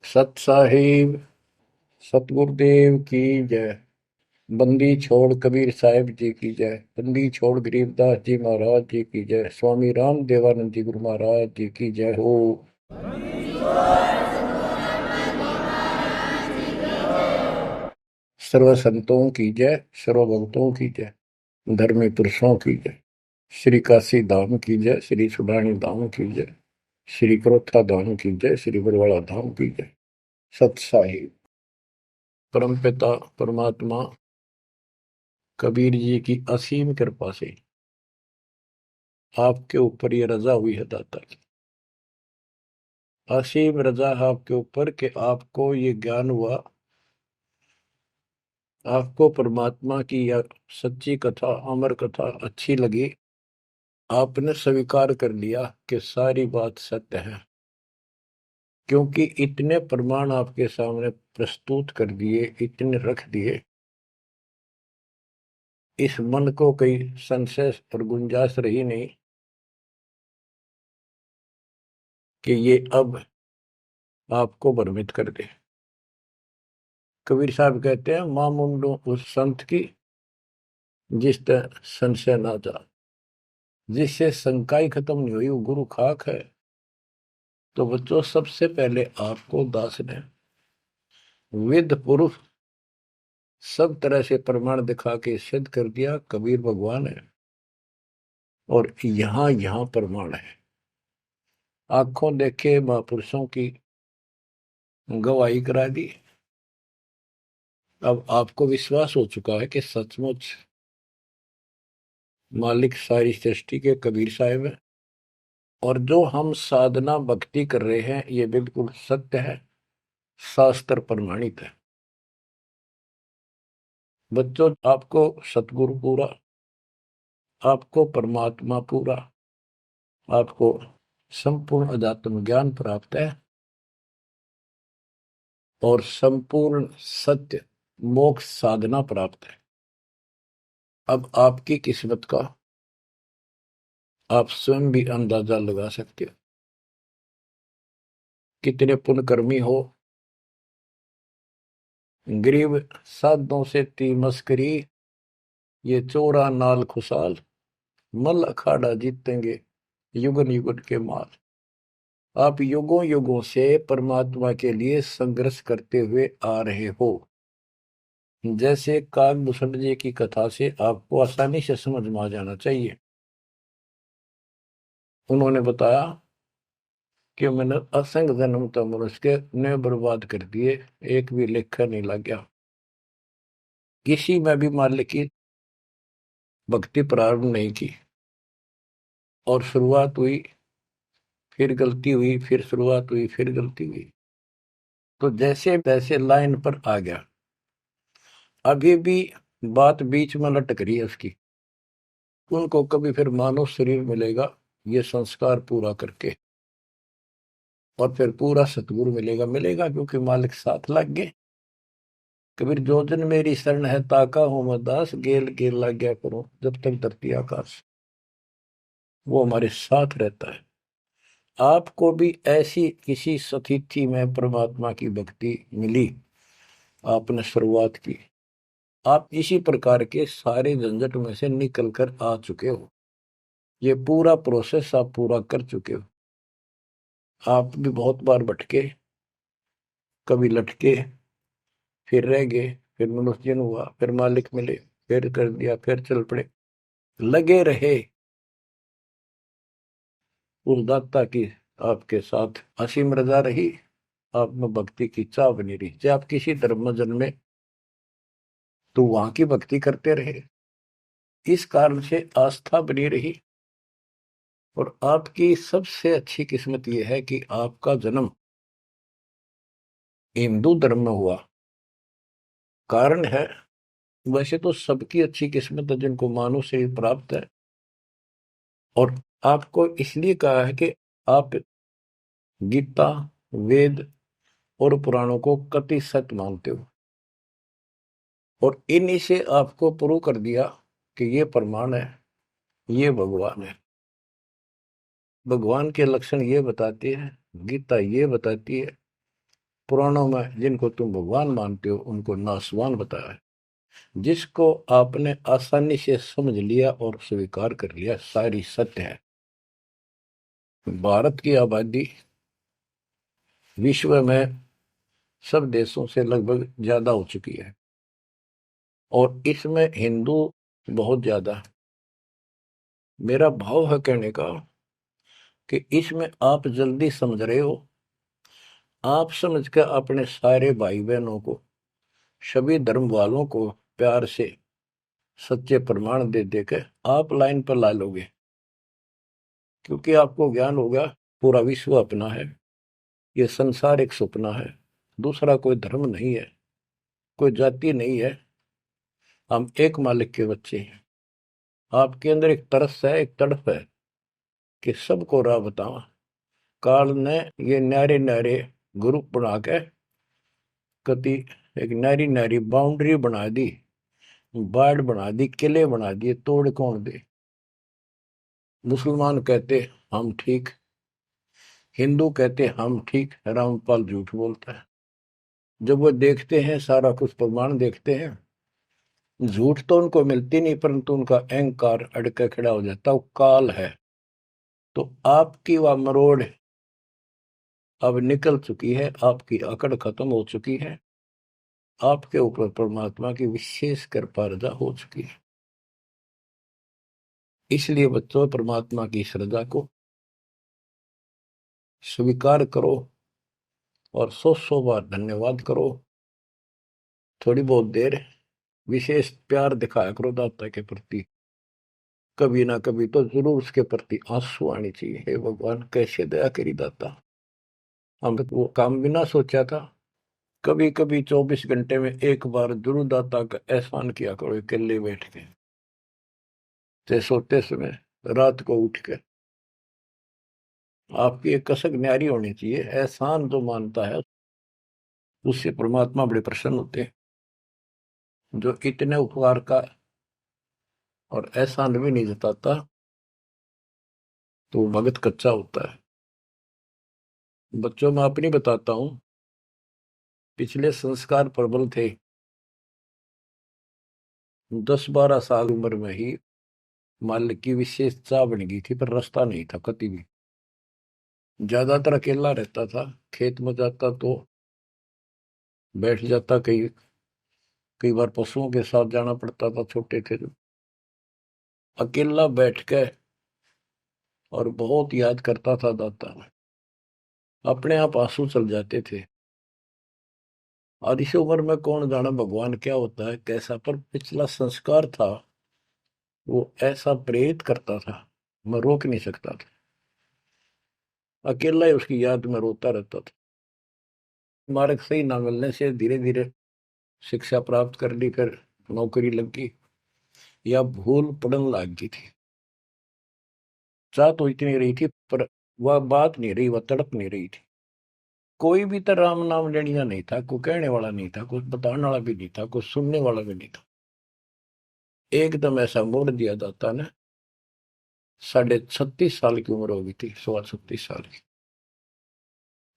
सत साहिब सतगुरुदेव की जय। बंदी छोड़ कबीर साहिब जी की जय। बंदी छोड़ गरीबदास जी महाराज जी की जय। स्वामी राम देवानंद जी गुरु महाराज जी की जय हो। सर्व संतों की जय, सर्व भक्तों की जय, धर्मी पुरुषों की जय। श्री काशी धाम की जय, श्री सुडानी धाम की जय, श्री क्रोथा धाम की जय, श्री बरवाड़ा धाम की जय। सत साहिब परमपिता परमात्मा कबीर जी की असीम कृपा से आपके ऊपर ये रजा हुई है दाता की। असीम रजा है आपके ऊपर कि आपको ये ज्ञान हुआ, आपको परमात्मा की यह सच्ची कथा, अमर कथा अच्छी लगी। आपने स्वीकार कर लिया कि सारी बात सत्य है, क्योंकि इतने प्रमाण आपके सामने प्रस्तुत कर दिए, इतने रख दिए, इस मन को कोई संशय और गुंजाइश रही नहीं कि ये अब आपको भ्रमित कर दे। कबीर साहब कहते हैं, मां मुंडो उस संत की जिस तरह संशय ना जा, जिससे शंका ही खत्म नहीं हुई, वो गुरु खाक है। तो बच्चों, सबसे पहले आपको दास ने वेद पुरुष सब तरह से प्रमाण दिखा के सिद्ध कर दिया कबीर भगवान है। और यहां यहां प्रमाण है, आंखों देखे महापुरुषों की गवाही करा दी। अब आपको विश्वास हो चुका है कि सचमुच मालिक सारी सृष्टि के कबीर साहिब है, और जो हम साधना भक्ति कर रहे हैं ये बिल्कुल सत्य है, शास्त्र प्रमाणित है। बच्चों, आपको सतगुरु पूरा, आपको परमात्मा पूरा, आपको संपूर्ण अध्यात्म ज्ञान प्राप्त है, और संपूर्ण सत्य मोक्ष साधना प्राप्त है। अब आपकी किस्मत का आप स्वयं भी अंदाजा लगा सकते हो। कितने पुण्यकर्मी हो, गरीब साधों से ती मस्करी, ये चोरा नाल खुशाल, मल अखाड़ा जीतेंगे युगन युगन के माल। आप युगों युगों से परमात्मा के लिए संघर्ष करते हुए आ रहे हो। जैसे काकभूषण जी की कथा से आपको आसानी से समझ में आ जाना चाहिए। उन्होंने बताया कि मैंने असंख्य जन्म तो मनुष्य के ने बर्बाद कर दिए, एक भी लेखा नहीं लग गया। किसी में भी मालिक की भक्ति प्रारंभ नहीं की, और शुरुआत हुई, फिर गलती हुई, फिर शुरुआत हुई, फिर गलती हुई, तो जैसे तैसे लाइन पर आ गया। अभी भी बात बीच में लटक रही है उसकी। उनको कभी फिर मानव शरीर मिलेगा ये संस्कार पूरा करके, और फिर पूरा सतगुरु मिलेगा। मिलेगा क्योंकि मालिक साथ लग गए। कबीर जो जन मेरी शरण है ताका हूं मैं दास, गेल गेल लग गया करूं जब तक धरती आकाश। वो हमारे साथ रहता है। आपको भी ऐसी किसी स्थिति में परमात्मा की भक्ति मिली, आपने शुरुआत की, आप इसी प्रकार के सारे झंझट में से निकल कर आ चुके हो। ये पूरा प्रोसेस आप पूरा कर चुके हो। आप भी बहुत बार भटके, कभी लटके, फिर रह गए, फिर मनुष्य जन्म हुआ, फिर मालिक मिले, फिर कर दिया, फिर चल पड़े। लगे रहे उस दाता की आपके साथ असीम रजा रही, आप में भक्ति की चाह बनी रही। चाहे आप किसी धर्म में जन्मे तो वहां की भक्ति करते रहे, इस कारण से आस्था बनी रही। और आपकी सबसे अच्छी किस्मत यह है कि आपका जन्म हिंदू धर्म में हुआ। कारण है, वैसे तो सबकी अच्छी किस्मत है जिनको मानव शरीर प्राप्त है, और आपको इसलिए कहा है कि आप गीता, वेद और पुराणों को कति सत्य मानते हो, और इन्हीं से आपको प्रूव कर दिया कि ये प्रमाण है, ये भगवान है। भगवान के लक्षण ये बताते हैं, गीता ये बताती है, पुराणों में जिनको तुम भगवान मानते हो उनको नासवान बताया है। जिसको आपने आसानी से समझ लिया और स्वीकार कर लिया, सारी सत्य है। भारत की आबादी विश्व में सब देशों से लगभग ज्यादा हो चुकी है और इसमें हिंदू बहुत ज्यादा है। मेरा भाव है कहने का कि इसमें आप जल्दी समझ रहे हो। आप समझ कर अपने सारे भाई बहनों को, सभी धर्म वालों को प्यार से सच्चे प्रमाण दे देकर आप लाइन पर ला लोगे, क्योंकि आपको ज्ञान होगा पूरा विश्व अपना है, ये संसार एक सपना है, दूसरा कोई धर्म नहीं है, कोई जाति नहीं है, हम एक मालिक के बच्चे हैं। आपके अंदर एक तरस है, एक तड़प है कि सबको राह बतावा। काल ने ये न्यारे न्यारे ग्रुप बना के कति एक नारी नारी बाउंड्री बना दी, बाढ़ बना दी, किले बना दिए, तोड़ कौन दे। मुसलमान कहते हम ठीक, हिंदू कहते हम ठीक, रामपाल झूठ बोलता है। जब वो देखते हैं सारा कुछ प्रमाण देखते हैं, झूठ तो उनको मिलती नहीं, परंतु उनका अहंकार अड़के खड़ा हो जाता, वो काल है। तो आपकी वह मरोड़ अब निकल चुकी है, आपकी अकड़ खत्म हो चुकी है, आपके ऊपर परमात्मा की विशेष कृपा रजा हो चुकी है। इसलिए बच्चों, परमात्मा की श्रद्धा को स्वीकार करो और 100 बार धन्यवाद करो। थोड़ी बहुत देर विशेष प्यार दिखाया करो दाता के प्रति, कभी ना कभी तो जरूर उसके प्रति आंसू आनी चाहिए। हे भगवान, कैसे दया करी दाता, हमने वो काम बिना सोचा था। कभी कभी 24 घंटे में एक बार जरूर दाता का एहसान किया करो, अकेले बैठ के, चाहे सोते समय, रात को उठ के। आपकी एक कसक न्यारी होनी चाहिए। एहसान जो मानता है उससे परमात्मा बड़े प्रसन्न होते हैं। जो इतने उपकार का और एहसान भी नहीं जताता तो भगत कच्चा होता है। बच्चों में अपनी बताता हूं, पिछले संस्कार प्रबल थे। 10-12 साल उम्र में ही माल की विशेष चाह बन गई थी, पर रास्ता नहीं था कति भी। ज्यादातर अकेला रहता था, खेत में जाता तो बैठ जाता, कई बार पशुओं के साथ जाना पड़ता था, छोटे थे जो। अकेला बैठ के और बहुत याद करता था दाता, अपने आप आंसू चल जाते थे। और इस उम्र में कौन जाना भगवान क्या होता है कैसा, पर पिछला संस्कार था वो ऐसा प्रेरित करता था, मैं रोक नहीं सकता था। अकेला ही उसकी याद में रोता रहता था। मार्ग सही ना मिलने से धीरे धीरे शिक्षा प्राप्त कर ली, फिर नौकरी लगी या भूल पड़न लग गई थी। चाह तो इतनी रही थी पर वह बात नहीं रही, वह तड़प नहीं रही थी। कोई भी तो राम नाम लेनिया नहीं था, कोई कहने वाला नहीं था, कुछ बताने वाला भी नहीं था, कुछ सुनने वाला भी नहीं था। एकदम ऐसा मोड़ दिया दाता ने। 36.5 साल की उम्र हो गई थी, 36.5 साल की।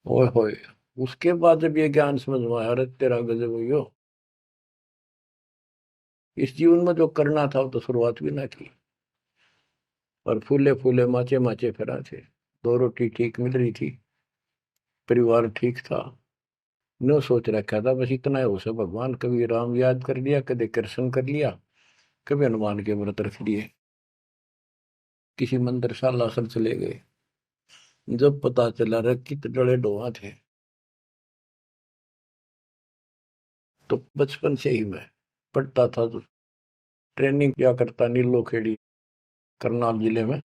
ओए होए, उसके बाद जब ये ज्ञान समझ में आया, अरे तेरा गजब हुई, इस जीवन में जो करना था वो तो शुरुआत भी ना की। और फूले फूले माचे माचे फिरा थे, 2 रोटी ठीक मिल रही थी, परिवार ठीक था। नो सोच रखा था बस इतना है उसे, भगवान कभी राम याद कर लिया, कभी कृष्ण कर लिया, कभी हनुमान के व्रत रख लिए, किसी मंदिर सालासर चले गए। जब पता चला रे कित डले डोहा थे, तो बचपन से ही मैं पढ़ता था, तो ट्रेनिंग क्या करता नीलो खेड़ी, करनाल जिले में।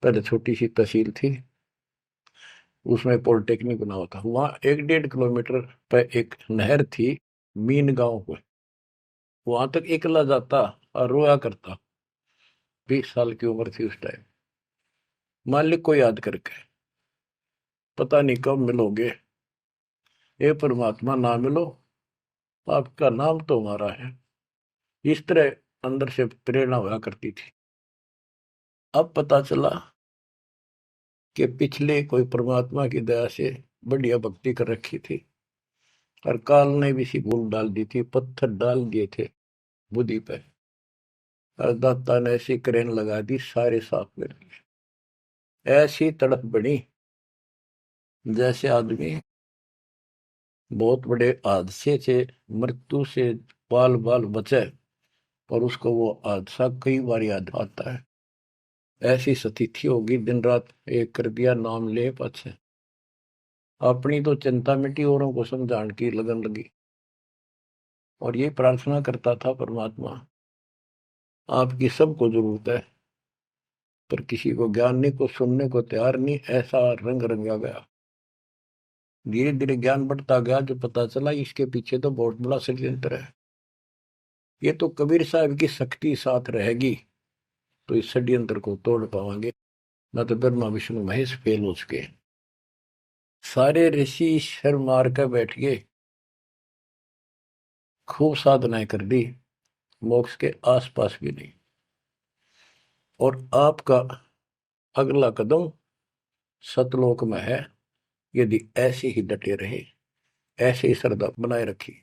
पहले छोटी सी तहसील थी, उसमें पॉलिटेक्निक बना हुआ था। वहां 1-1.5 किलोमीटर पे एक नहर थी, मीन गांव को। वहां तक एकला जाता और रोया करता। 20 साल की उम्र थी उस टाइम। मालिक को याद करके, पता नहीं कब मिलोगे, ये परमात्मा ना मिलो, आपका नाम तो हमारा है। इस तरह अंदर से प्रेरणा हुआ करती थी। अब पता चला कि पिछले कोई परमात्मा की दया से बढ़िया भक्ति कर रखी थी, और काल ने भी सी भूल डाल दी थी, पत्थर डाल दिए थे बुद्धि पे, और दाता ने ऐसी क्रेन लगा दी, सारे साफ कर दिए। ऐसी तड़प बनी जैसे आदमी बहुत बड़े हादसे से, मृत्यु से बाल बाल बचे और उसको वो हादसा कई बार याद आता है। ऐसी स्थिति होगी, दिन रात एक कर दिया, नाम ले पाछे। अपनी तो चिंता मिटी, औरों को समझाने की लगन लगी। और ये प्रार्थना करता था, परमात्मा आपकी सबको जरूरत है, पर किसी को ज्ञानी को सुनने को तैयार नहीं। ऐसा रंग रंगा गया, धीरे धीरे ज्ञान बढ़ता गया, जो पता चला इसके पीछे तो बहुत बड़ा षड्यंत्र है। ये तो कबीर साहब की शक्ति साथ रहेगी तो इस षड्यंत्र को तोड़ पाएंगे, न तो ब्रह्मा विष्णु महेश फेल हो चुके। सारे ऋषि शर मार कर बैठ गए, खूब साधनाएं कर दी, मोक्ष के आसपास भी नहीं। और आपका अगला कदम सतलोक में है, यदि ऐसे ही डटे रहे, ऐसे ही श्रद्धा बनाए रखी।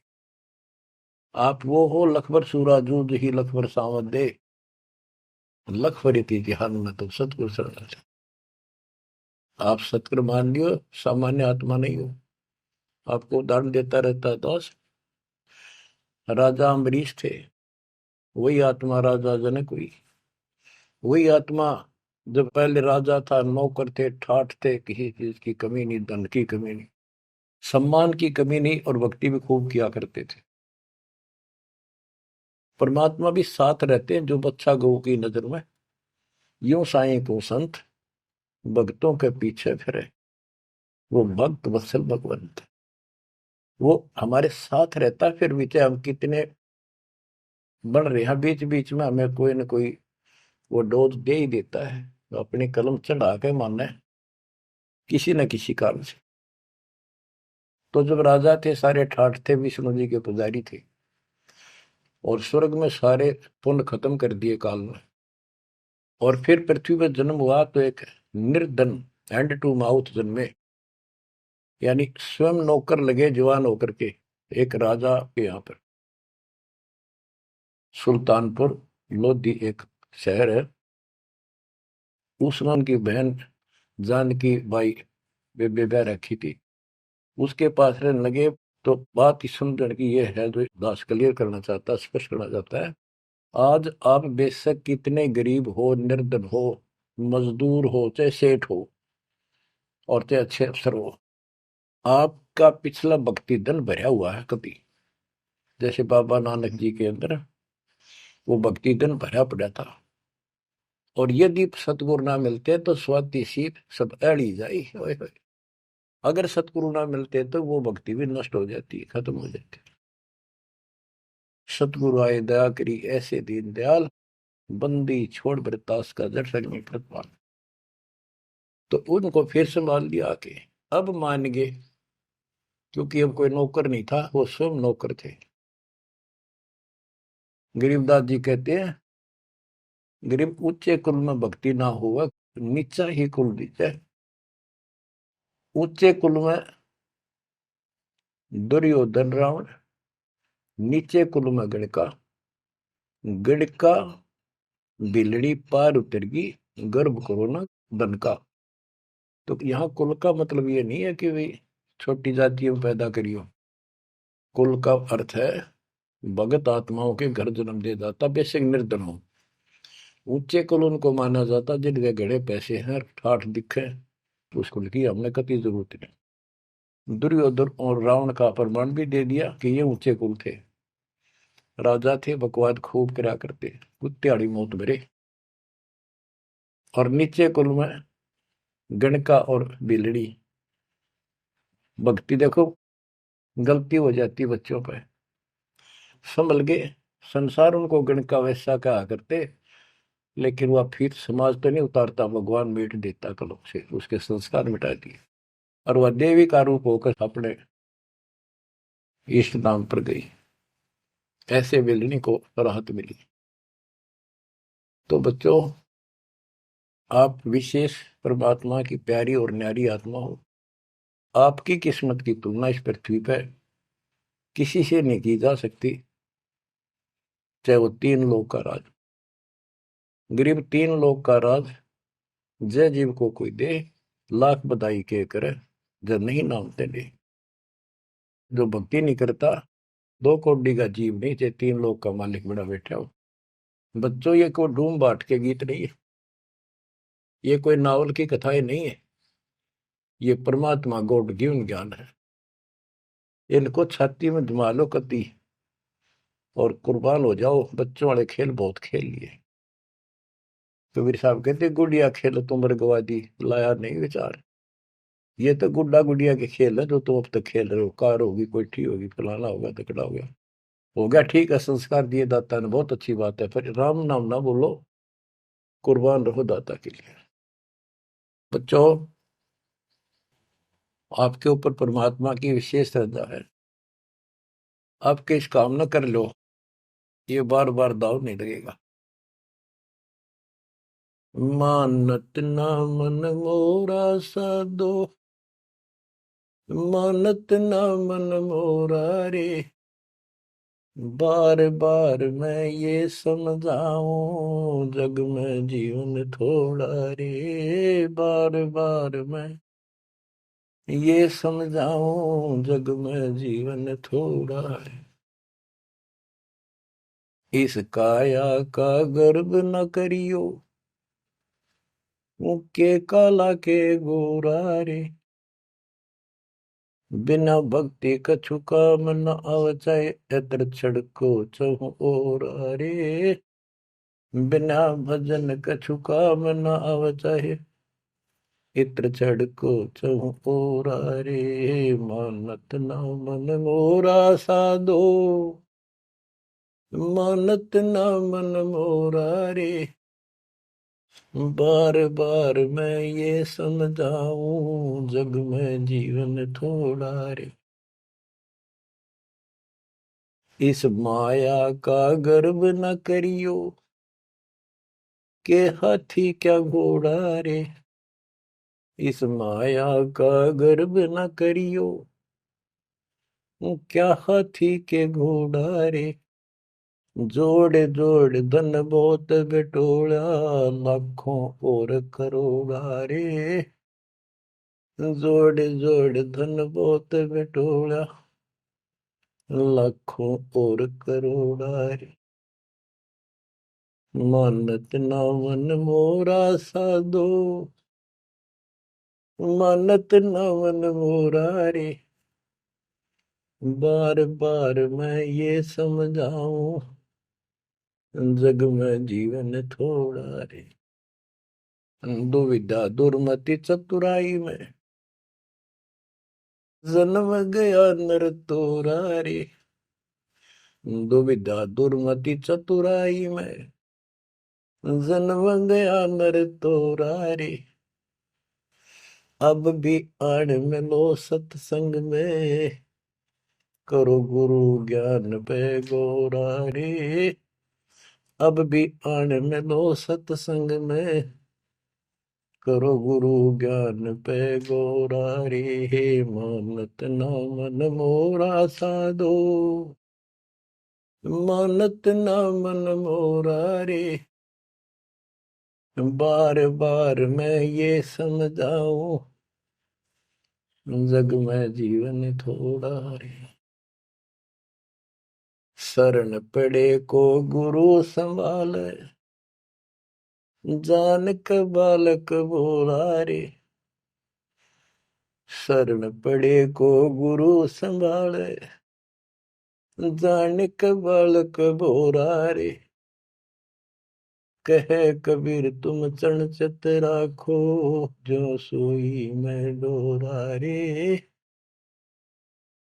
आप वो हो लखबर सूरा जूझ ही लखबर सावत दे, लखबर जहान में तो सतगुरु शरण। आप सतगुरु मान लियो, सामान्य आत्मा नहीं हो। आपको उदाहरण देता रहता है दोस्त। राजा अम्बरीश थे, वही आत्मा राजा जनक हुई। वही आत्मा जब पहले राजा था, नौकर थे, ठाठ थे, किसी चीज की कमी नहीं, धन की कमी नहीं, सम्मान की कमी नहीं, और भक्ति भी खूब किया करते थे। परमात्मा भी साथ रहते हैं जो बच्चा गौ की नजर में। यूं साईं को संत भक्तों के पीछे फिरे, वो भक्त वत्सल भगवंत। वो हमारे साथ रहता है, फिर भी चाहे हम कितने बढ़ रहे हैं, बीच बीच में हमें कोई ना कोई वो डोज दे ही देता है, तो अपनी कलम चढ़ा के मानना है किसी न किसी कारण से। तो जब राजा थे, सारे ठाठ थे, विष्णु जी के पुजारी थे, और स्वर्ग में सारे पुण्य खत्म कर दिए काल में, और फिर पृथ्वी पर जन्म हुआ तो एक निर्धन हैंड टू माउथ जन्मे, यानी स्वयं नौकर लगे जवान होकर के। एक राजा के यहाँ पर सुल्तानपुर लोधी एक शहर है, उसमें उनकी बहन जानकी बाई बेबे रखी थी, उसके पास रहने लगे। तो बात इस समझने की ये है, जो दास क्लियर करना चाहता है, स्पष्ट करना चाहता है। आज आप बेशक कितने गरीब हो, निर्धन हो, मजदूर हो, चाहे सेठ हो, और चाहे अच्छे अफसर हो, आपका पिछला भक्ति धन भरा हुआ है कभी। जैसे बाबा नानक जी के अंदर वो भक्ति धन भरा पड़ा था, और यदि सतगुरु ना मिलते तो स्वाति सी सब अड़ी जाई। अगर सतगुरु ना मिलते तो वो भक्ति भी नष्ट हो जाती, खत्म हो जाती। सतगुरु आए दया करी ऐसे दीन दयाल, बंदी छोड़ बरतास का जड़ संग प्रतिपाल। तो उनको फिर संभाल लिया आके, अब मान गए, क्योंकि अब कोई नौकर नहीं था, वो स्वयं नौकर थे। गरीबदास जी कहते हैं, गरीब ऊंचे कुल में भक्ति ना हुआ, नीचा ही कुल दीजिए। ऊंचे कुल में दुर्योधन रावण, नीचे कुल में गणका, गणका बिलड़ी पार उतर गई, गर्भ करो ना धन का। तो यहाँ कुल का मतलब ये नहीं है कि भाई छोटी जातियों में पैदा करियो। कुल का अर्थ है भगत आत्माओं के घर जन्म दे जाता, बेशक निर्धन हो। ऊंचे कुल उनको माना जाता जिनके घड़े पैसे हैं, ठाठ दिखे, तो उस कुल की हमने कति जरूरत नहीं। दुर्योधन और रावण का प्रमाण भी दे दिया कि ये ऊंचे कुल थे, राजा थे, बकवाद खूब करा करते, कुत्तेआड़ी मौत भरे। और नीचे कुल में गणका और बिलड़ी, भक्ति देखो गलती हो जाती बच्चों पर, संभल गए। संसार उनको गणका वैसा कहा करते, लेकिन वह फिर समाज तो नहीं उतारता, भगवान मिट देता कलम से, उसके संस्कार मिटा दिए, और वह देवी का रूप होकर अपने इष्ट धाम पर गई। ऐसे बिलनी को राहत मिली। तो बच्चों, आप विशेष परमात्मा की प्यारी और न्यारी आत्मा हो। आपकी किस्मत की तुलना इस पृथ्वी पर किसी से नहीं की जा सकती, चाहे वो तीन लोग का राज। गरीब तीन लोग का राज जय जीव को कोई दे, लाख बधाई के करे, जब नहीं नामते ले। जो भक्ति नहीं करता, दो कौड़ी का जीव नहीं, चाहे तीन लोग का मालिक बड़ा बैठा हो। बच्चों, ये कोई डूम बाट के गीत नहीं है, ये कोई नावल की कथाएं नहीं है, ये परमात्मा गॉड गिवन ज्ञान है। इनको छाती में जमा लो कति और कुर्बान हो जाओ। बच्चों वाले खेल बहुत खेल लिए। कबीर साहब कहते गुड़िया खेल तुम गवा दी, लाया नहीं विचार। ये तो गुड्डा गुड़िया के खेल है जो तुम अब तक खेल रहे हो। कार होगी, कोठी होगी, फलाना होगा, तकड़ा हो गया ठीक है। संस्कार दिए दाता ने, बहुत अच्छी बात है, पर राम नाम ना बोलो, कुर्बान रहो दाता के लिए। बच्चों, आपके ऊपर परमात्मा की विशेष श्रद्धा है। आपके इस काम न कर लो, ये बार बार दाव नहीं लगेगा। मानत ना मन मोरा साधो, मानत ना मन मोरा रे। बार बार मैं ये समझाऊं, जग में जीवन थोड़ा रे। बार बार मैं ये समझाऊं, जग में जीवन थोड़ा है। इस काया का गर्व न करियो, मुक्के काला के गोरा रे। बिना भक्ति कछु काम न आवचाए, एतर छड़को चहु और रे। बिना भजन कछु काम न आवचाए, इत्र छड़को चहु और रे। मानत न मन मोरा साधो, मानत न मन मोरा रे। बार बार मैं ये समझाऊं, जग में जीवन थोड़ा रे। इस माया का गर्व न करियो, के हाथी क्या घोड़ा रे। इस माया का गर्व न करियो, क्या हाथी के घोड़ा रे। जोड़ जोड़ धन बहुत बटोला, लाखों और करोड़ा रे। जोड़ जोड़ धन बहुत बटोला, लाखों और करोड़ा रे। मानत ना मन मोरा साधो, मानत ना मन मोरा रे। बार बार मैं ये समझाऊं, जग में जीवन थोड़ा रे। दुविधा दुर्मति चतुराई में, जन्म गया नर तोरा रे। दुविधा दुर्मति चतुराई में, जन्म गया नर तोरा रे। अब भी आड़ मिलो सत्संग में, करो गुरु ज्ञान पे गोरा रे। अब भी आड़ मिलो सत्संग में, करो गुरु ज्ञान पे गोरा रे। मानत ना मन मोरा साधो, मानत ना मन मोरा रे। बार बार मैं ये समझाऊं, जग में जीवन थोड़ा रे। शरण पड़े को गुरु संभाले, जान क बालक बोला रे। शरण पड़े को गुरु संभाले, जान क बालक बोरा रे। कहे कबीर तुम चरण चित राखो, जो सोई मैं डोरा रे।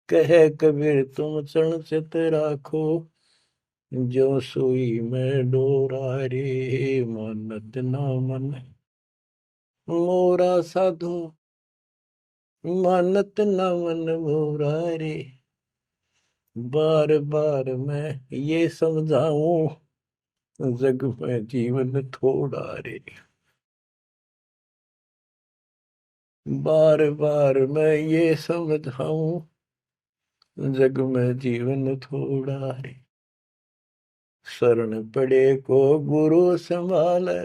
कहे कबीर तुम चरण चित राखो, जो सोई मैं डोरा रे। मानत ना मन मोरा साधो, मानत न मन मोरा रे। बार बार मैं ये समझाऊं, जग में जीवन थोड़ा रे। बार बार मैं ये समझाऊं, जग में जीवन थोड़ा रे। शरण पड़े को गुरु संभाले,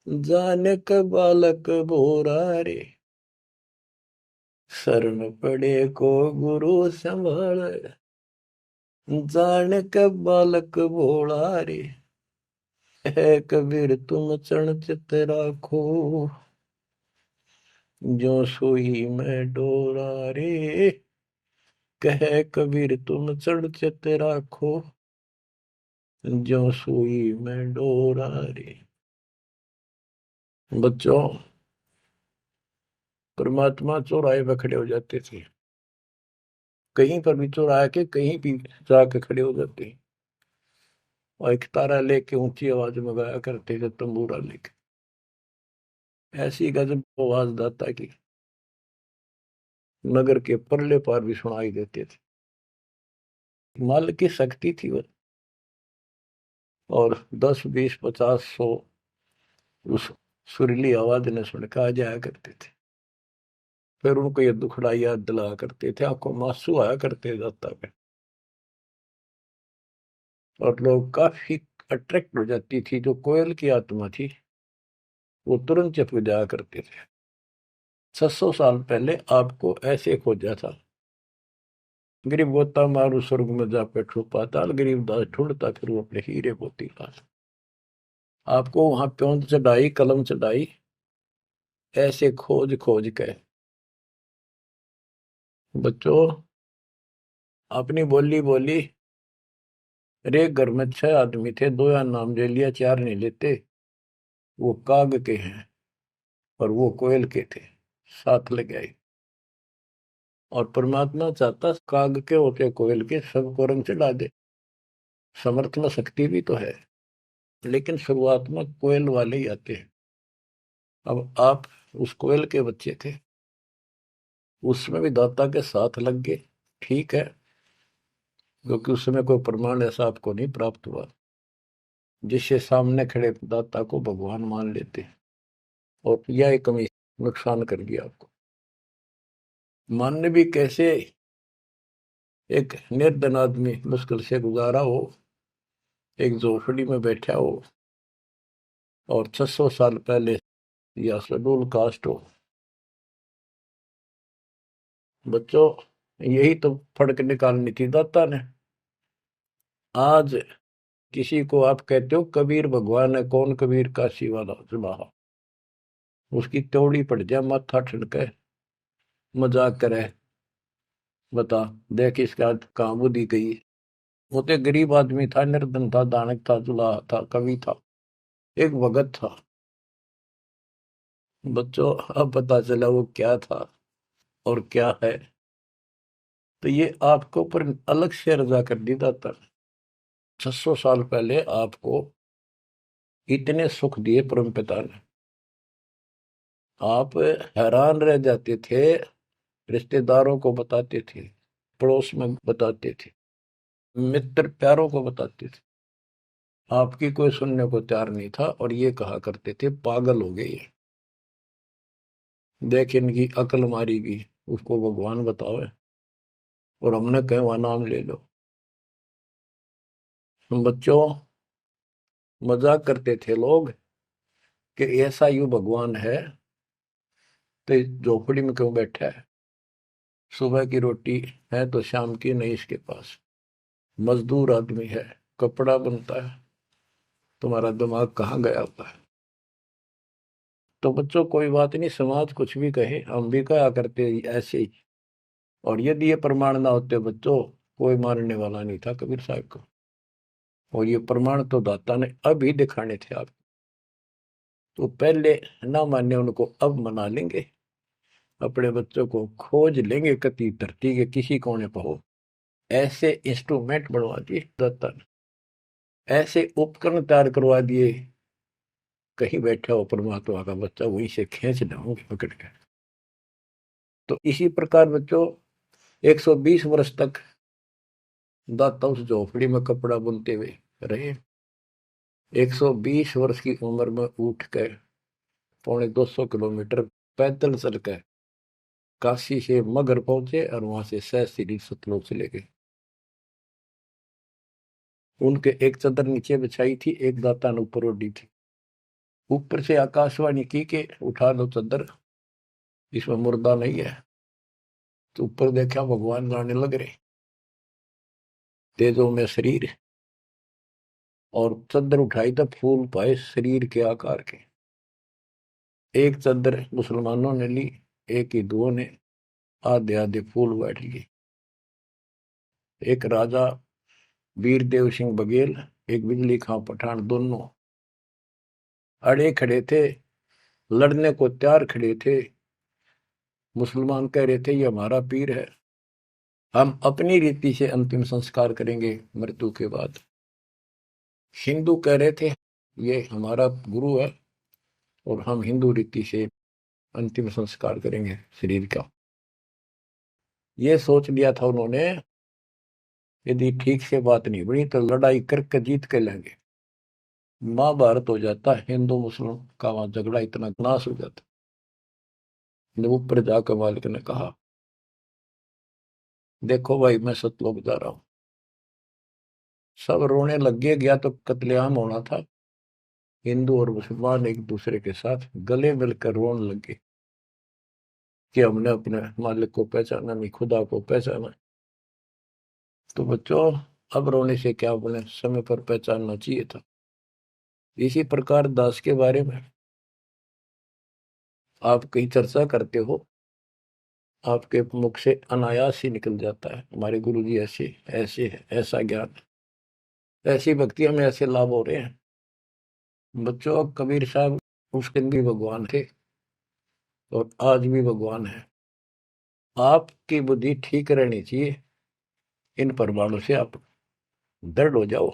जाने का बालक भोरा रे। शरण पड़े को गुरु संभाले, जाने का बालक भोला रे। है कबीर तुम चरण चित राखो, जो सोई में डोरा रे। कहे कबीर तुम चढ़ चित राखो, जो सुई में डोरा रे। बच्चों, परमात्मा चौराहे पर खड़े हो जाते थे, कहीं पर भी चौराहे के कहीं भी जाके खड़े हो जाते हैं, और एक तारा लेके ऊंची आवाज में गाया करते थे, तंबूरा लेके। ऐसी गजब आवाज दाता की नगर के परले पार भी सुनाई देते थे। माल की शक्ति थी वो, और 10 20 50 100 उस सुरीली आवाज ने सुन के आ जाया करते थे। फिर उनको ये दुखड़ा याद दिलाया करते थे, आंखों में आंसू आया करते दाता पे, और लोग काफी अट्रैक्ट हो जाती थी। जो कोयल की आत्मा थी वो तुरंत चुप जाया करते थे। 600 साल पहले आपको ऐसे खोजा था, गरीब गोता मारू स्वर्ग में जा बैठो पाताल, गरीब दास ढूंढता फिर वो अपने हीरे मोती लाल। आपको वहां प्योंद चढ़ाई, कलम चढ़ाई, ऐसे खोज खोज के। बच्चों, अपनी बोली बोली। एक घर में 6 आदमी थे, 2 या नाम ले लिया, 4 नहीं लेते। वो काग के हैं और वो कोयल के थे, साथ लग गए। और परमात्मा चाहता काग के होते कोयल के सबको रंग चढ़ा दे। समर्थ में शक्ति भी तो है, लेकिन शुरुआत में कोयल वाले ही आते हैं। अब आप उस कोयल के बच्चे थे, उसमें भी दाता के साथ लग गए, ठीक है, क्योंकि उस समय कोई प्रमाण ऐसा आपको नहीं प्राप्त हुआ जिससे सामने खड़े दाता को भगवान मान लेते, और यह कमी नुकसान कर गया आपको। मानने भी कैसे? एक निर्धन आदमी मुश्किल से गुजारा हो, एक झोपड़ी में बैठा हो, और 600 साल पहले या शेड्यूल कास्ट हो। बच्चों, यही तो फर्क निकालनी थी दाता ने। आज किसी को आप कहते हो कबीर भगवान है, कौन कबीर काशी वाला जुलाहा, उसकी त्योड़ी पड़ जाए, माथा ठनके, मजाक करे, बता देख इसका कहाँ बुद्धि गई। वो तो गरीब आदमी था, निर्धन था, दानक था, जुलाहा था, कवि था, एक भगत था। बच्चों, अब पता चला वो क्या था और क्या है। तो ये आपको ऊपर अलग से रजा कर दी दाता। 600 साल पहले आपको इतने सुख दिए परमपिता ने, आप हैरान रह जाते थे। रिश्तेदारों को बताते थे, पड़ोस में बताते थे, मित्र प्यारों को बताते थे, आपकी कोई सुनने को तैयार नहीं था, और ये कहा करते थे पागल हो गए ये, देख इनकी अकल मारी गई, उसको भगवान बताओ, और हमने कहे वह नाम ले लो। बच्चों, मजाक करते थे लोग कि ऐसा यू भगवान है तो झोपड़ी में क्यों बैठा है, सुबह की रोटी है तो शाम की नहीं इसके पास, मजदूर आदमी है, कपड़ा बनता है, तुम्हारा दिमाग कहाँ गया होता है। तो बच्चों, कोई बात नहीं, समाज कुछ भी कहे, हम भी कहा करते ऐसे ही। और यदि ये प्रमाण ना होते बच्चों, कोई मारने वाला नहीं था कबीर साहब को। और ये प्रमाण तो दाता ने अब ही दिखाने थे आपको। तो पहले ना माने उनको, अब मना लेंगे, अपने बच्चों को खोज लेंगे कति धरती के किसी कोने पर हो। ऐसे इंस्ट्रूमेंट बनवा दिए दाता ने, ऐसे उपकरण तैयार करवा दिए, कहीं बैठा हो परमात्मा का बच्चा वहीं से खींच लाऊंगे पकड़ के। तो इसी प्रकार बच्चों, 120 वर्ष तक दाता उस झोपड़ी में कपड़ा बुनते हुए रहे। 120 वर्ष की उम्र में उठ कर 250 किलोमीटर पैदल चल कर काशी से मगर पहुंचे और वहां से सहस्त्री सतलोक चले गए। उनके एक चादर नीचे बिछाई थी, एक दाता ने ऊपर ओढ़ी थी। ऊपर से आकाशवाणी की कि उठा लो चादर, इसमें मुर्दा नहीं है। तो ऊपर देखा भगवान जाने लग रहे, तेजों में शरीर, और चादर उठाई तो फूल पाए शरीर के आकार के। एक चादर मुसलमानों ने ली, एक हिंदुओं ने, आधे आधे फूल बैठ लिए। एक राजा वीरदेव सिंह बघेल, एक बिजली खां पठान, दोनों अड़े खड़े थे, लड़ने को तैयार खड़े थे। मुसलमान कह रहे थे ये हमारा पीर है, हम अपनी रीति से अंतिम संस्कार करेंगे मृत्यु के बाद। हिंदू कह रहे थे ये हमारा गुरु है और हम हिंदू रीति से अंतिम संस्कार करेंगे शरीर का। ये सोच लिया था उन्होंने, यदि ठीक से बात नहीं बनी तो लड़ाई करके जीत के लेंगे। महाभारत हो जाता, हिंदू मुस्लिम का वहां झगड़ा इतना नाश हो जाता। ऊपर जाकर मालिक ने कहा देखो भाई मैं सतलोक जा रहा हूं। सब रोने लग गया तो कत्लेआम होना था। हिंदू और मुसलमान एक दूसरे के साथ गले मिलकर रोने लगे कि हमने अपने मालिक को पहचाना नहीं, खुदा को पहचाना। तो बच्चों अब रोने से क्या बोले, समय पर पहचानना चाहिए था। इसी प्रकार दास के बारे में आप कहीं चर्चा करते हो, आपके मुख से अनायास ही निकल जाता है हमारे गुरु जी ऐसे ऐसे है, ऐसा ज्ञान, ऐसी भक्ति हमें ऐसे लाभ हो रहे हैं। बच्चों कबीर साहब उस दिन भी भगवान थे और आज भी भगवान है। आपकी बुद्धि ठीक रहनी चाहिए, इन प्रमाणों से आप दृढ़ हो जाओ।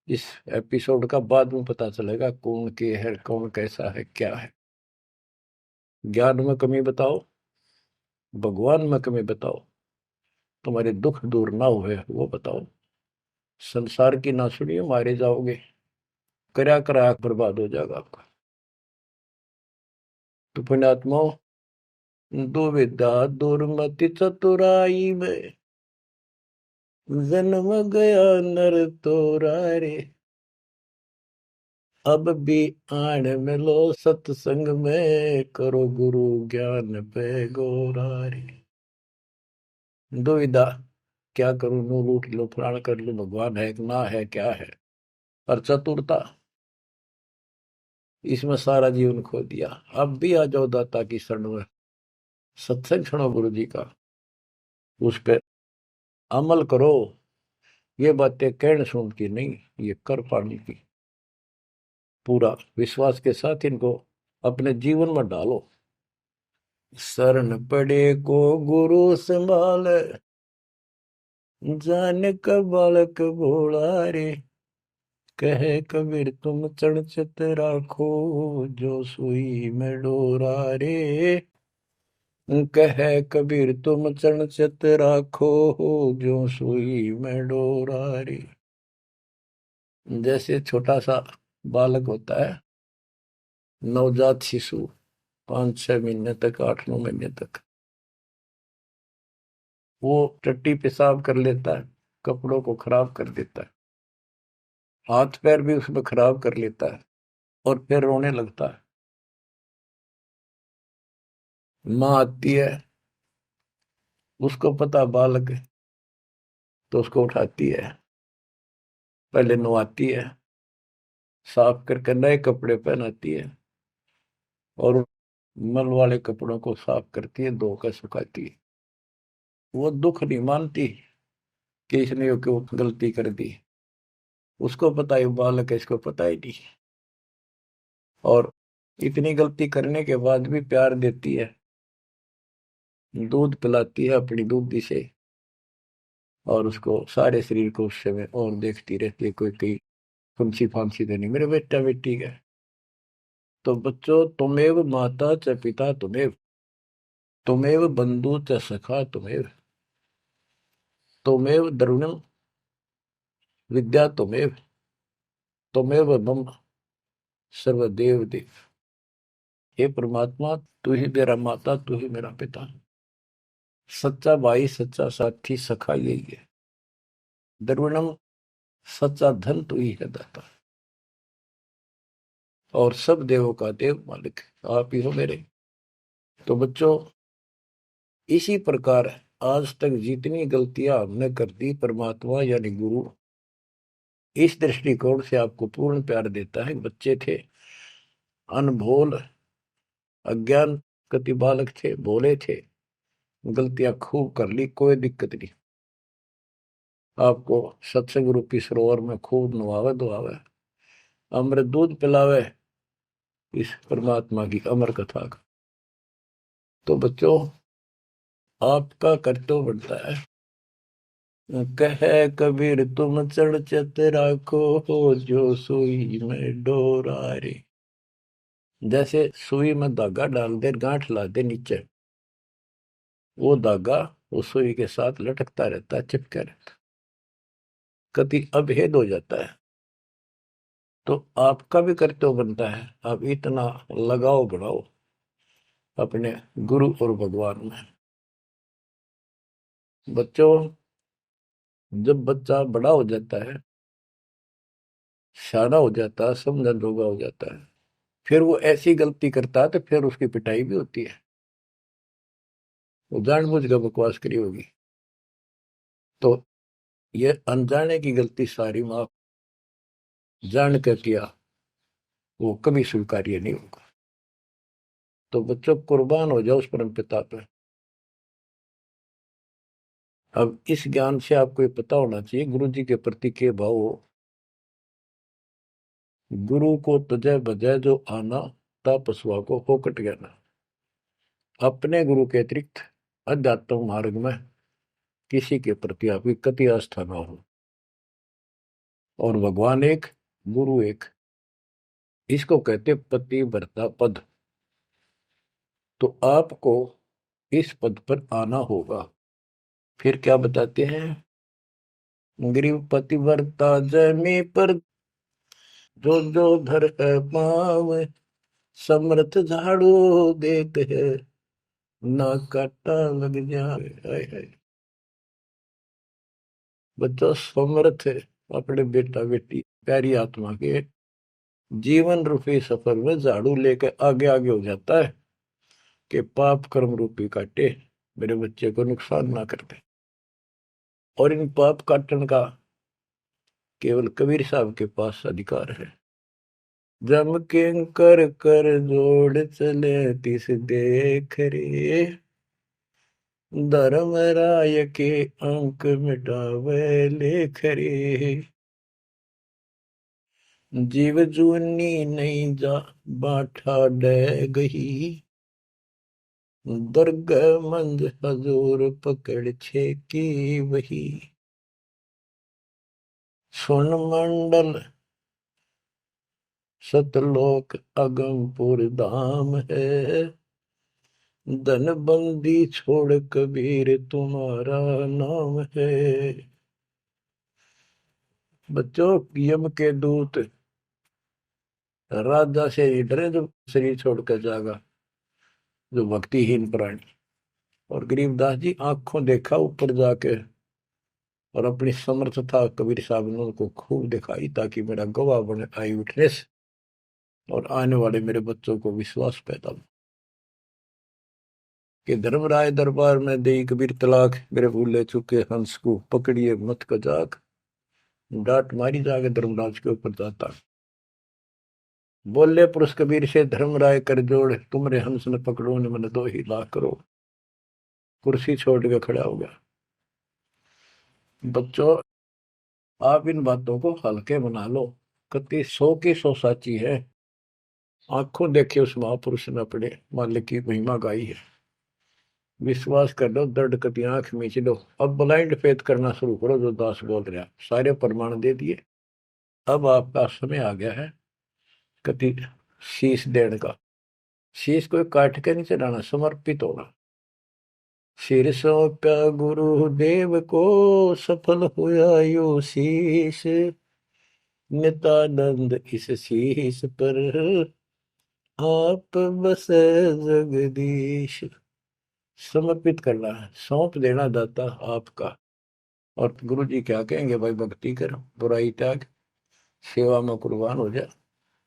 इस एपिसोड का बाद में पता चलेगा कौन के है, कौन कैसा है, क्या है। ज्ञान में कमी बताओ, भगवान में कमी बताओ, तुम्हारे दुख दूर ना हुए वो बताओ। संसार की ना सुनिए, मारे जाओगे, करा करा बर्बाद हो जाएगा आपका। तो पुण्यात्मा, दुविधा दुर्मति चतुराई में जन्म गया नर तोरा रे। अब भी आण मिलो सत्संग में, करो गुरु ज्ञान पे गोरा रे। दुविधा, क्या करूं, नू लूट लो, फलाण कर लो, भगवान है कि ना है, क्या है। और चतुरता, इसमें सारा जीवन खो दिया। अब भी आ जाओ दाता की शरण में, सत्संग सुनो गुरु जी का, उस पर अमल करो। ये बातें कहने सुन की नहीं, ये कर पाने की। पूरा विश्वास के साथ इनको अपने जीवन में डालो। शरण पड़े को गुरु संभाल, जान का बालक भोला रे। कहे कबीर तुम चढ़ राखो, जो सुई में डोरा रे। कहे कबीर तुम चढ़ राखो, जो सुई में डोरा रे। जैसे छोटा सा बालक होता है, नवजात शिशु, 5-6 महीने तक, 8-9 महीने तक, वो टट्टी पेशाब कर लेता है, कपड़ों को खराब कर देता है, हाथ पैर भी उसमें खराब कर लेता है और फिर रोने लगता है। माँ आती है, उसको पता बालक है, तो उसको उठाती है, पहले नहलाती है, साफ करके नए कपड़े पहनाती है और मल वाले कपड़ों को साफ करती है, धोकर सुखाती है। वो दुख नहीं मानती कि इसने क्यों गलती कर दी, उसको पता है बालक है, इसको पता ही नहीं। और इतनी गलती करने के बाद भी प्यार देती है, दूध पिलाती है अपनी दूधी से, और उसको सारे शरीर को उस समय और देखती रहती है, कोई कहीं फुंसी फांसी तो नहीं, मेरे बेटा बेटी है। तो बच्चों, तुमेव माता च पिता तुमेव, तुमेव बंधु च सखा तुमेव, तुमेव द्रविणम विद्या तुमेव, तुमेव मम सर्वदेव देव। हे परमात्मा, तू ही मेरा माता, तू ही मेरा पिता, सच्चा भाई, सच्चा साथी, सखा यही है। द्रविणम, सच्चा धन तू ही है दाता, और सब देवों का देव मालिक आप ही हो मेरे। तो बच्चों, इसी प्रकार आज तक जितनी गलतियां हमने कर दी, परमात्मा यानी गुरु इस दृष्टिकोण से आपको पूर्ण प्यार देता है। बच्चे थे, अनभोल, अज्ञान कति बालक थे, भोले थे, गलतियां खूब कर ली, कोई दिक्कत नहीं। आपको सत्संग रूपी सरोवर में खूब नवावे धोआवे, अमृत दूध पिलावे इस परमात्मा की अमर कथा का। तो बच्चों, आपका कर्तव्य बनता है, कहे कबीर तुम चढ़ चत राखो, जो सुई में डोरा रे। जैसे सुई में धागा डाल दे, गांठ ला दे नीचे, वो धागा उस सुई के साथ लटकता रहता है, चिपका रहता है, कभी अभेद हो जाता है। तो आपका भी कर्तव्य बनता है, आप इतना लगाव बढ़ाओ अपने गुरु और भगवान में। बच्चों, जब बच्चा बड़ा हो जाता है, सियाना हो जाता है, समझन जोगा हो जाता है, फिर वो ऐसी गलती करता है तो फिर उसकी पिटाई भी होती है। वो जानबूझ कर बकवास करी होगी, तो ये अनजाने की गलती सारी माफ, जान कर किया वो कभी स्वीकार्य नहीं होगा। तो बच्चों, कुर्बान हो जाओ उस परम पिता पे। अब इस ज्ञान से आपको ये पता होना चाहिए गुरु जी के प्रति के भाव हो। गुरु को तजय बजय जो आना, तापसवा को फोकट ज्ञाना। अपने गुरु के अतिरिक्त अध्यात्म मार्ग में किसी के प्रति आपकी कति आस्था ना हो। और भगवान एक, गुरु एक, इसको कहते पतिव्रता पद। तो आपको इस पद पर आना होगा। फिर क्या बताते हैं, ग्रीव पतिव्रता जमी पर, जो जो धर है पाव, समर्थ झाड़ू देते है, ना काटा लग जाए। हाय हाय। बच्चा समर्थ है अपने बेटा बेटी प्यारी आत्मा के जीवन रूपी सफर में झाड़ू लेकर आगे आगे हो जाता है कि पाप कर्म रूपी काटे मेरे बच्चे को नुकसान ना करते। और इन पाप काटने का केवल कबीर साहब के पास अधिकार है। जम के कर कर जोड़ चले तिस देख रे, धर्म राय के अंक मिटावे लेख रे। जीव जूनी नहीं जा बाठा डे गही, दर्ग मंद हजूर पकड़ छे की वही। सुन मंडल सतलोक अगमपुर धाम है, धन बंदी छोड़ कबीर तुम्हारा नाम है। बच्चों, यम के दूत राजा से ही डरे जो शरीर छोड़कर जागा, जो भक्तिहीन प्राणी। और गरीबदास जी आंखों देखा ऊपर जाके, और अपनी समर्थता कबीर साहब ने उनको खूब दिखाई, ताकि मेरा गवाह बने आई विटनेस, और आने वाले मेरे बच्चों को विश्वास पैदा हो कि धर्मराय दरबार में दे कबीर तलाक, मेरे भूले चुके हंस को पकड़िए मत कजाक, डांट मारी जाके धर्मराज के ऊपर जाता। बोले पुरुष कबीर से धर्मराय कर जोड़, तुमरे हंस न पकड़ो न मन 2 ही लाख करो। कुर्सी छोड़ के खड़ा हो गया। बच्चों, आप इन बातों को हल्के बना लो, कति 100 की 100 साची है। आंखों देखे उस महापुरुष ने अपने मालिक की महिमा गाई है। विश्वास कर लो, दर्द कति आंख मीच लो। अब ब्लाइंड फेथ करना शुरू करो, जो दास बोल रहा। सारे प्रमाण दे दिए, अब आपका समय आ गया है कति शीश देने का। शीश को काट के नहीं चढ़ाना, समर्पित होना। सिर सौंप्या गुरुदेव को, सफल हुआ यो शीश, नित्यानंद इस शीश पर आप बसे जगदीश। समर्पित करना है, सौंप देना दाता आपका। और गुरु जी क्या कहेंगे, भाई भक्ति कर, बुराई त्याग, सेवा में कुर्बान हो जा।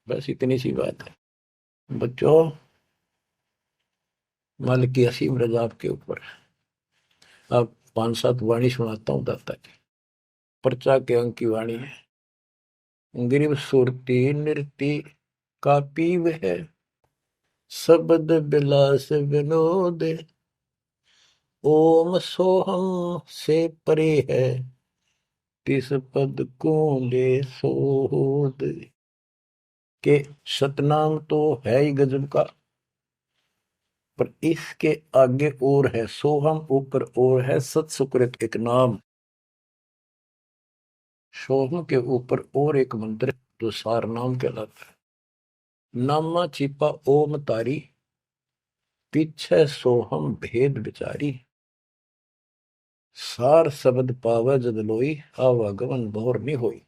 बस इतनी सी बात है बच्चों। मालिक की असीम रजा आपके ऊपर। अब 5-7 वाणी सुनाता हूँ दाता की। पर्चा के अंक की वाणी है। गिरिव सुरती नृति का पीव है, शब्द बिलास विनोद। ओम सोहम से परे है, तिस पद को ले सोद। के सतनाम तो है ही गजब का, पर इसके आगे और है सोहम, ऊपर और है सत सुकृत एक नाम। सोहम के ऊपर और एक मंत्र जो सार नाम कहलाता है। नामा छिपा ओम तारी, पीछे सोहम भेद विचारी। सार शब्द पावे जद लोई, आवागमन भोर नहीं होई।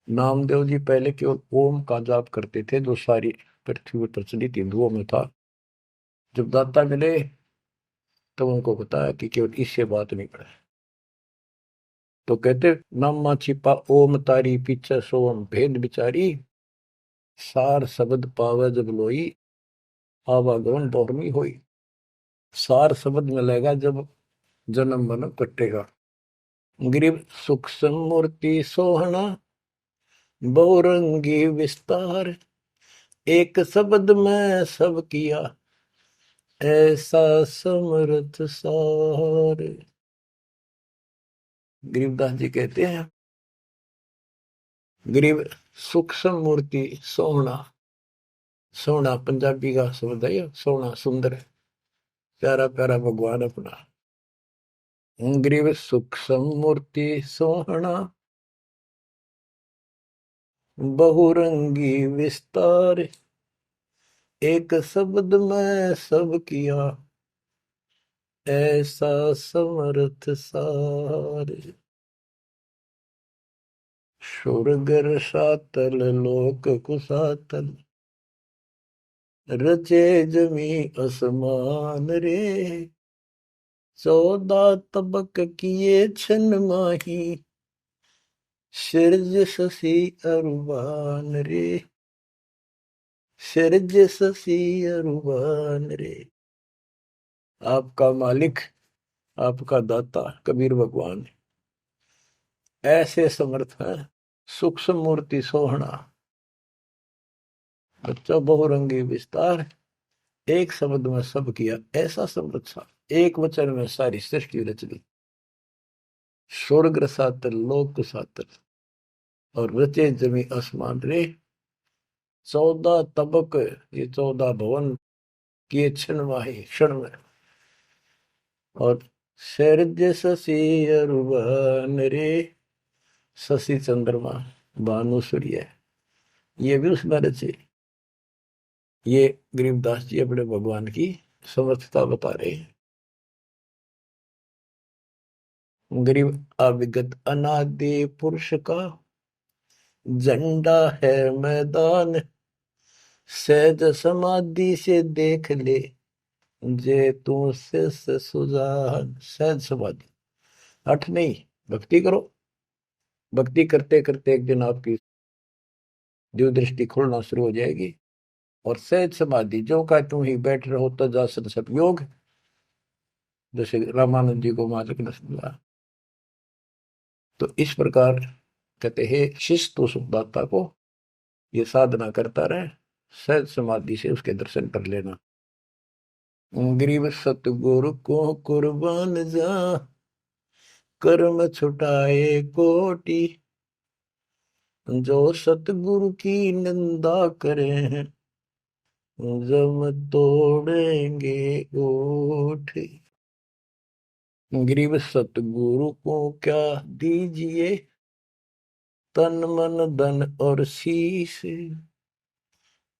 नामदेव जी पहले केवल ओम का जाप करते थे, जो सारी पृथ्वी पर प्रचलित हिंदुओं में था। जब दाता मिले तो उनको बताया कि केवल इससे बात नहीं पड़े। तो कहते नामा छिपा ओम तारी, पीछे सोम भेद विचारी। सार शब्द पावे जब लोई, आवागमन बहुरमी होई। सार शब्द मिलेगा जब जन्म मन कटेगा। गिरिव सुख समूर्ति सोहना, बहुरंगी विस्तार। एक शब्द में सब किया, ऐसा समर्थ सार। गरीबदास जी कहते हैं, गरीब सूक्ष्म मूर्ति सोहना। सोहना पंजाबी का शब्द है, सोहना सुंदर, प्यारा प्यारा भगवान अपना। गरीब सूक्ष्म मूर्ति सोहना, बहुरंगी विस्तार। एक शब्द में सब किया, ऐसा समर्थ सार। सुरगर सातल लोक कुसातल, रचे जमी असमान रे। 14 तबक किए छन माही, सिरज शशि अरुबान रे। सिरज शशि अरुबान रे। आपका मालिक, आपका दाता कबीर भगवान ऐसे समर्थ है। सूक्ष्म मूर्ति सोहना, बच्चा बहुरंगी विस्तार। एक शब्द में सब किया, ऐसा समर्थ सा। एक वचन में सारी सृष्टि रच दी। स्वर्ग सातल लोक सातल, और रचे जमी आसमान रे। 14 तबक, ये 14 भवन किए क्षण माही, क्षण में। और शरज शशि अरुबन रे। शशि चंद्रमा, भानु सूर्य, ये भी उसमें रचे। ये गरीबदास जी अपने भगवान की समर्थता बता रहे हैं। गरीब अविगत अनादि पुरुष का, झंडा है मैदान। सहज समाधि से देख ले, जे तू से सुजान। सहज समाधि, हठ नहीं, भक्ति करो। भक्ति करते करते एक दिन आपकी दिव्य दृष्टि खुलना शुरू हो जाएगी। और सहज समाधि, जो का तुम ही बैठ रहो तजासन सब योग, जैसे रामानंद जी को मालिक ने समझा। तो इस प्रकार कहते हैं शिष्य तो सुखदाता को ये साधना करता रहे, सहज समाधि से उसके दर्शन कर लेना। गरीब सतगुरु को कुर्बान जा, कर्म छुटाए कोटि। जो सतगुरु की निंदा करें, जम तोड़ेंगे ओठ। गरीब सतगुरु को क्या दीजिए, तन मन धन और शीश।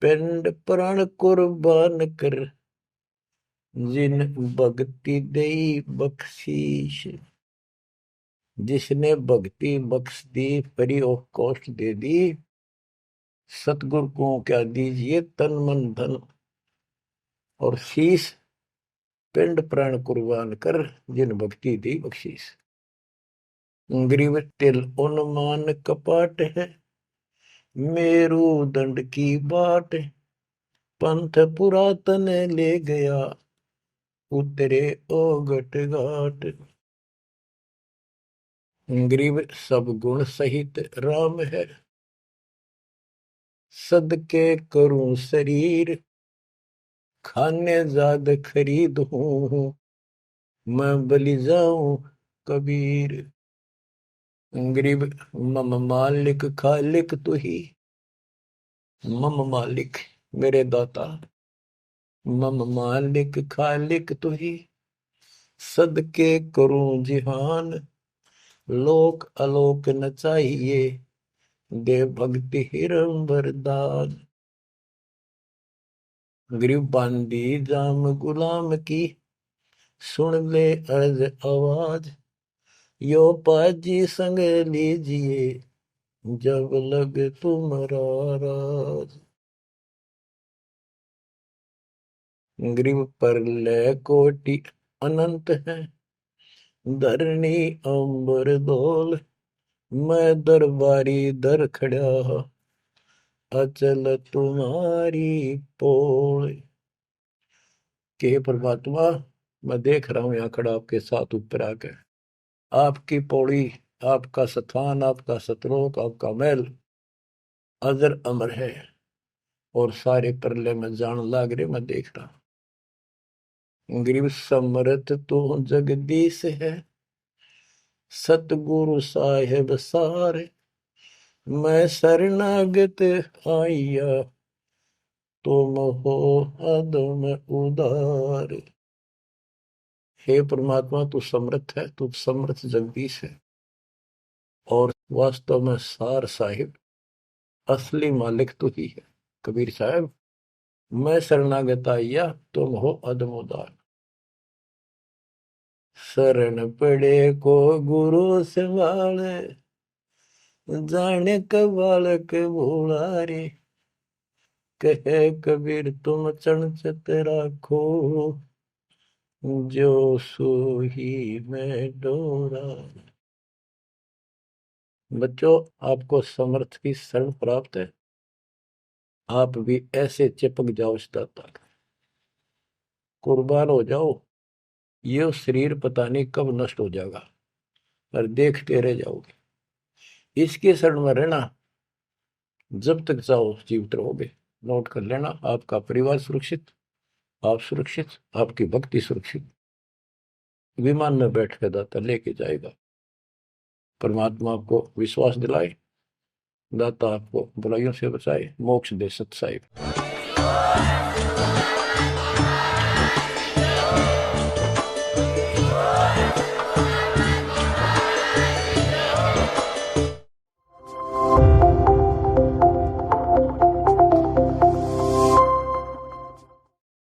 पिंड प्राण कुर्बान कर, जिन भक्ति दई बख्शीश। जिसने भक्ति बख्श दी, फ्री ऑफ कॉस्ट दे दी, सतगुरु को क्या दीजिए तन मन धन, और शीश पिंड प्राण कुर्बान कर, जिन भक्ति दी बख्शीस। ग्रीव तिल उन्मान कपाट है, मेरू दंड की बाट, पंथ पुरातन ले गया, उतरे ओगट घाट। ग्रीव सब गुण सहित राम है, सदके करूं शरीर, खाने जाद खरीद हूं, मैं बलि जाऊं कबीर। ग्रीब मम मालिक खालिक तू ही, मम मालिक मेरे दाता, मम मालिक खालिक तू ही, सदके करूं जिहान, लोक अलोक न चाहिए, दे भक्ति हिरम वरदान। ग्रीब बांदी जाम गुलाम की, सुन ले अर्ज आवाज, यो पाजी संग लीजिए, जब लग तुम्हारा राज। ग्रीव पर ले कोटि अनंत है, धरणी अंबर धोल, मैं दरबारी दर खड़ा, अचल तुम्हारी पोल। के परमात्मा, मैं देख रहा हूं यहाँ खड़ा आपके साथ ऊपर आकर, आपकी पौड़ी, आपका स्थान, आपका सतलोक, आपका महल अजर अमर है, और सारे परले में जान लाग रहे, मैं देख रहा। ग्रीव समरथ तो जगदीश है, सतगुरु साहेब सारे, मैं शरणागत आइया, तुम हो अदम उदार। हे परमात्मा, तू समर्थ है, तू समर्थ जगदीश है, और वास्तव में सार साहिब असली मालिक तू ही है। कबीर साहब, मैं शरणागत आइया, तुम हो अदम उदार। शरण पड़े को गुरु संभाले, जाने का बालक भोला रे, कहे कबीर तुम चणचत राखो, जो सोही में डोरा। बच्चों, आपको समर्थ की शरण प्राप्त है, आप भी ऐसे चिपक जाओ इस दाता, कुर्बान हो जाओ। ये शरीर पता नहीं कब नष्ट हो जाएगा, पर देखते रह जाओगे। इसके शरण में रहना, जब तक चाहो जीवित रहोगे। नोट कर लेना, आपका परिवार सुरक्षित, आप सुरक्षित, आपकी भक्ति सुरक्षित। विमान में बैठ कर दाता लेके जाएगा। परमात्मा आपको विश्वास दिलाए, दाता आपको बुराइयों से बचाए, मोक्ष दे सत साहिब।